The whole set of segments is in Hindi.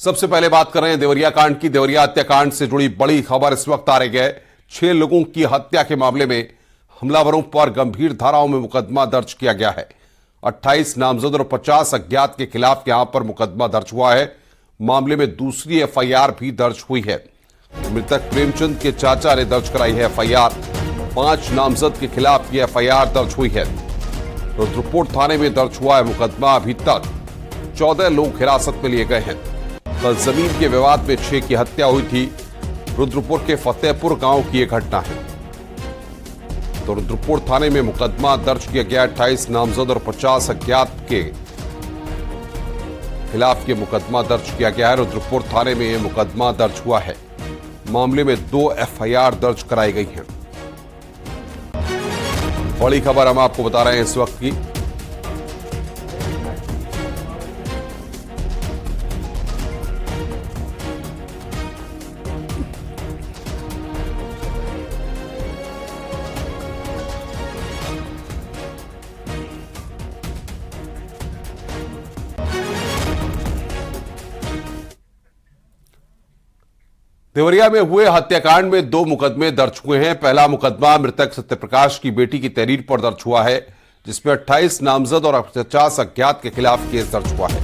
सबसे पहले बात कर रहे हैं देवरिया कांड की। देवरिया हत्याकांड से जुड़ी बड़ी खबर इस वक्त आ रही है। 6 लोगों की हत्या के मामले में हमलावरों पर गंभीर धाराओं में मुकदमा दर्ज किया गया है। 28 नामजद और 50 अज्ञात के खिलाफ यहां पर मुकदमा दर्ज हुआ है। मामले में दूसरी एफआईआर भी दर्ज हुई है। मृतक प्रेमचंद के चाचा ने दर्ज कराई है एफआईआर। 5 नामजद के खिलाफ यह एफआईआर दर्ज हुई है। रुद्रपुर थाने में दर्ज हुआ है मुकदमा। अभी तक 14 लोग हिरासत में लिए गए हैं। कल जमीन के विवाद में 6 की हत्या हुई थी। रुद्रपुर के फतेहपुर गांव की यह घटना है। तो रुद्रपुर थाने में मुकदमा दर्ज किया गया। 28 नामजद और 50 अज्ञात के खिलाफ ये मुकदमा दर्ज किया गया है। रुद्रपुर थाने में यह मुकदमा दर्ज हुआ है। मामले में 2 एफआईआर दर्ज कराई गई हैं। बड़ी खबर हम आपको बता रहे हैं इस वक्त की। देवरिया में हुए हत्याकांड में 2 मुकदमे दर्ज हुए हैं। पहला मुकदमा मृतक सत्यप्रकाश की बेटी की तहरीर पर दर्ज हुआ है, जिसमें 28 नामजद और 50 अज्ञात के खिलाफ केस दर्ज हुआ है।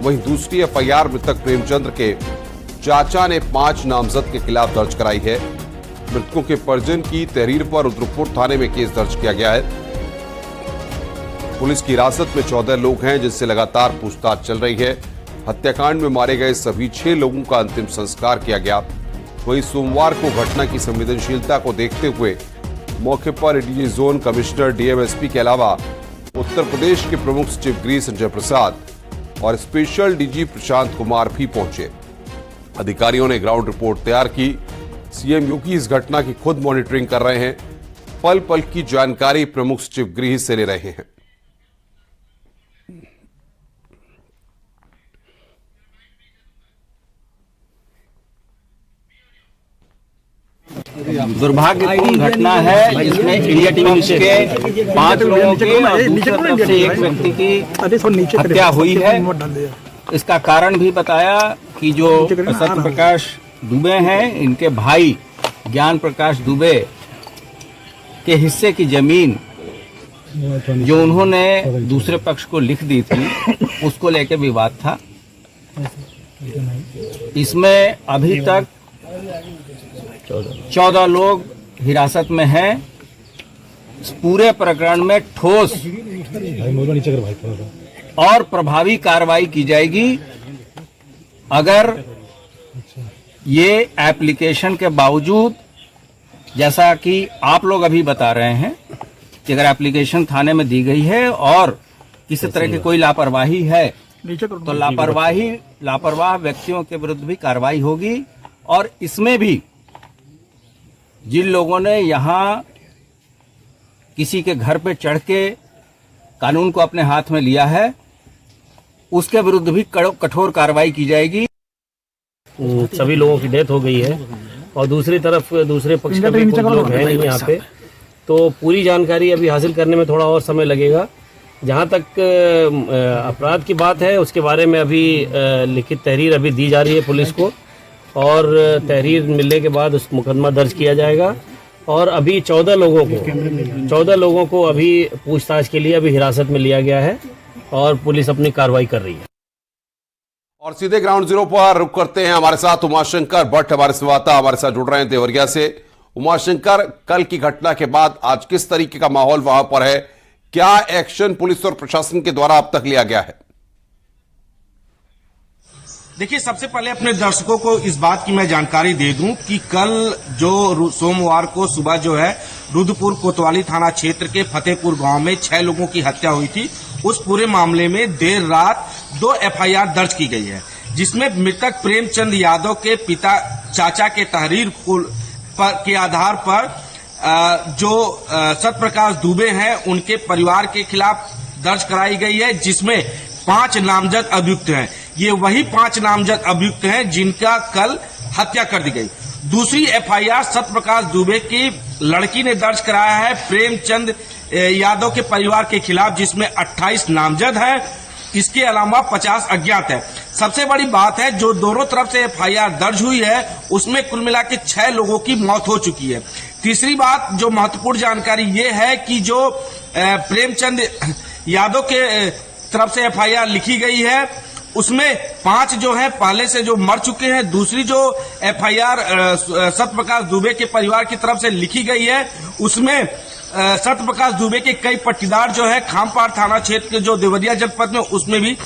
वहीं दूसरी एफआईआर मृतक प्रेमचंद के चाचा ने 5 नामजद के खिलाफ दर्ज कराई है। मृतकों के परिजन की तहरीर पर रुद्रपुर थाने में केस दर्ज किया गया है। पुलिस की हिरासत में 14 लोग हैं, जिनसे लगातार पूछताछ चल रही है। हत्याकांड में मारे गए सभी 6 लोगों का अंतिम संस्कार किया गया। वहीं सोमवार को घटना की संवेदनशीलता को देखते हुए मौके पर एडीजी जोन कमिश्नर डीएमएसपी के अलावा उत्तर प्रदेश के प्रमुख सचिव गृह संजय प्रसाद और स्पेशल डीजी प्रशांत कुमार भी पहुंचे। अधिकारियों ने ग्राउंड रिपोर्ट तैयार की। सीएम योगी इस घटना की खुद मॉनिटरिंग कर रहे हैं। पल पल की जानकारी प्रमुख सचिव गृह से ले रहे हैं। दुर्भाग्यपूर्ण घटना है जिसमें इंडिया टीवी के 5 लोगों की और दूसरी तरफ से एक व्यक्ति की हत्या हुई है। इसका कारण भी बताया कि जो सत्य प्रकाश दुबे हैं, इनके भाई ज्ञान प्रकाश दुबे के हिस्से की जमीन जो उन्होंने दूसरे पक्ष को लिख दी थी, उसको लेकर विवाद था। इसमें अभी तक 14 लोग हिरासत में हैं। इस पूरे प्रकरण में ठोस और प्रभावी कार्रवाई की जाएगी। अगर ये एप्लीकेशन के बावजूद, जैसा कि आप लोग अभी बता रहे हैं कि अगर एप्लीकेशन थाने में दी गई है और किसी तरह की कोई लापरवाही है तो लापरवाह व्यक्तियों के विरुद्ध भी कार्रवाई होगी। और इसमें भी जिन लोगों ने यहाँ किसी के घर पे चढ़ के कानून को अपने हाथ में लिया है, उसके विरुद्ध भी कठोर कार्रवाई की जाएगी। सभी लोगों की डेथ हो गई है और दूसरी तरफ दूसरे पक्ष के भी कुछ लोग हैं नहीं यहाँ पे, तो पूरी जानकारी अभी हासिल करने में थोड़ा और समय लगेगा। जहाँ तक अपराध की बात है, उसके बारे में अभी लिखित तहरीर अभी दी जा रही है पुलिस को और तहरीर मिलने के बाद उस मुकदमा दर्ज किया जाएगा। और अभी 14 लोगों को अभी पूछताछ के लिए अभी हिरासत में लिया गया है और पुलिस अपनी कार्रवाई कर रही है। और सीधे ग्राउंड जीरो पर रुक करते हैं। हमारे साथ उमाशंकर भट्ट हमारे संवाददाता हमारे साथ जुड़ रहे हैं देवरिया से। उमाशंकर, कल की घटना के बाद आज किस तरीके का माहौल वहां पर है? क्या एक्शन पुलिस और प्रशासन के द्वारा अब तक लिया गया है? देखिए, सबसे पहले अपने दर्शकों को इस बात की मैं जानकारी दे दूं कि कल जो सोमवार को सुबह जो है रुद्रपुर कोतवाली थाना क्षेत्र के फतेहपुर गांव में 6 लोगों की हत्या हुई थी। उस पूरे मामले में देर रात 2 एफआईआर दर्ज की गई है, जिसमें मृतक प्रेमचंद यादव के पिता चाचा के तहरीर के आधार पर जो सत्यप्रकाश दुबे हैं, उनके परिवार के खिलाफ दर्ज कराई गई है, जिसमें 5 नामजद अभियुक्त हैं। ये वही 5 नामजद अभियुक्त हैं जिनका कल हत्या कर दी गई। दूसरी एफआईआर सत्यप्रकाश दुबे की लड़की ने दर्ज कराया है प्रेमचंद यादव के परिवार के खिलाफ, जिसमें 28 नामजद है। इसके अलावा 50 अज्ञात है। सबसे बड़ी बात है जो दोनों तरफ से एफआईआर दर्ज हुई है उसमें कुल मिला के 6 लोगों की मौत हो चुकी है। तीसरी बात जो महत्वपूर्ण जानकारी ये है कि जो प्रेमचंद यादव के तरफ से एफआईआर लिखी गई है उसमें 5 जो है पहले से जो मर चुके हैं। दूसरी जो एफआईआर सत्यप्रकाश दुबे के परिवार की तरफ से लिखी गई है उसमें सत्यप्रकाश दुबे के कई पट्टीदार जो है खामपाड़ थाना क्षेत्र के जो देवरिया जनपद में उसमें भी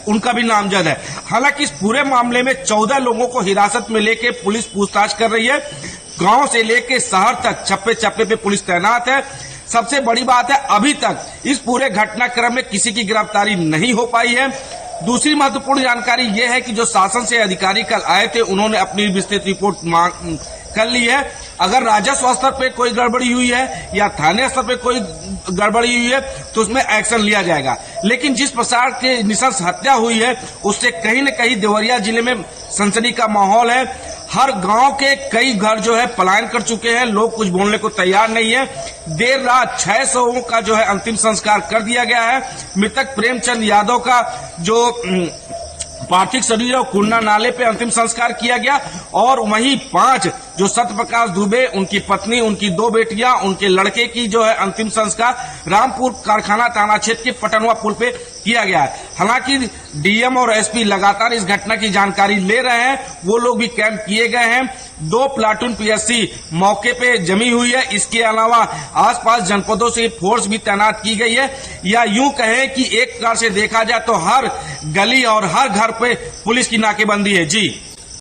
उनका भी नामजद है। हालांकि इस पूरे मामले में 14 लोगों को हिरासत में लेके पुलिस पूछताछ कर रही है। गांव से लेके शहर तक चप्पे चप्पे पे पुलिस तैनात है। सबसे बड़ी बात है अभी तक इस पूरे घटनाक्रम में किसी की गिरफ्तारी नहीं हो पाई है। दूसरी महत्वपूर्ण जानकारी यह है कि जो शासन से अधिकारी कल आए थे उन्होंने अपनी विस्तृत रिपोर्ट मांग कर ली है। अगर राजस्व स्तर पे कोई गड़बड़ी हुई है या थाने स्तर पे कोई गड़बड़ी हुई है तो उसमें एक्शन लिया जाएगा। लेकिन जिस प्रकार के नृशंस हत्या हुई है उससे कहीं न कहीं देवरिया जिले में सनसनी का माहौल है। हर गांव के कई घर जो है पलायन कर चुके हैं, लोग कुछ बोलने को तैयार नहीं है। देर रात 6 शवों का जो है अंतिम संस्कार कर दिया गया है। मृतक प्रेमचंद यादव का जो पार्थिव शरीर और कुंडा नाले पे अंतिम संस्कार किया गया और वहीं 5 जो सत्यप्रकाश दुबे, उनकी पत्नी, उनकी 2 बेटियां, उनके लड़के की जो है अंतिम संस्कार रामपुर कारखाना थाना क्षेत्र के पटनवा पुल पे किया गया है। हालांकि डीएम और एसपी लगातार इस घटना की जानकारी ले रहे हैं। वो लोग भी कैंप किए गए हैं। 2 प्लाटून पीएससी मौके पे जमी हुई है। इसके अलावा आसपास जनपदों से फोर्स भी तैनात की गई है। या यूं कहें कि एक प्रकार से देखा जाए तो हर गली और हर घर पे पुलिस की नाकेबंदी है। जी।